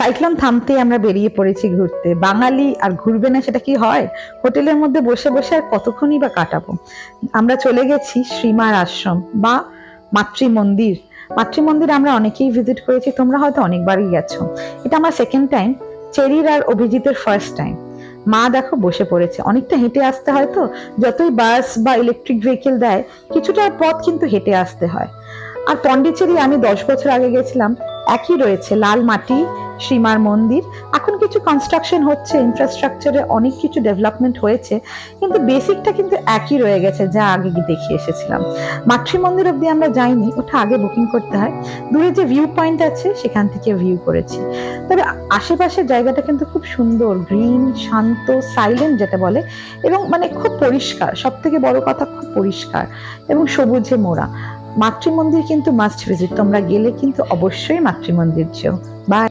Cyclone থামতে আমরা বেরিয়ে পড়েছি ঘুরতে। বাঙালি আর ঘুরবে না সেটা কি হয়? হোটেলের মধ্যে বসে বসে আর কতক্ষণই বা কাটাবো। আমরা চলে গেছি শ্রীমার আশ্রম বা মাতৃ মন্দির। মাতৃ মন্দির আমরা অনেকেই ভিজিট করেছি, তোমরা হয়তো অনেকবারই গেছো। এটা আমার সেকেন্ড টাইম, চেরির আর অভিজিতের ফার্স্ট টাইম। মা দেখো বসে পড়েছে, অনেকটা হেঁটে আসতে হয় তো, যতই বাস বা ইলেকট্রিক ভেহিকেল দেয় কিছুটা পথ কিন্তু হেঁটে আসতে হয়। আর পন্ডিচেরি আমি 10 বছর আগে গেছিলাম, একই রয়েছে, লাল মাটি, শ্রীমার মন্দির। এখন কিছু কনস্ট্রাকশন হচ্ছে, ইনফ্রাস্ট্রাকচারে অনেক কিছু ডেভেলপমেন্ট হয়েছে, কিন্তু বেসিকটা কিন্তু একই রয়ে গেছে যা আগে দেখে এসেছিলাম। মাতৃ মন্দির অব্দি আমরা যাইনি, ওটা আগে বুকিং করতে হয়। দূরে যে ভিউ পয়েন্ট আছে সেখান থেকে ভিউ করেছি। তবে আশেপাশের জায়গাটা কিন্তু খুব সুন্দর, গ্রিন, শান্ত, সাইলেন্ট যেটা বলে, এবং মানে খুব পরিষ্কার। সব থেকে বড় কথা, খুব পরিষ্কার এবং সবুজে মোড়া। মাতৃ মন্দির কিন্তু মাস্ট ভিজিট, তোমরা গেলে কিন্তু অবশ্যই মাতৃ মন্দির যেও। বাই।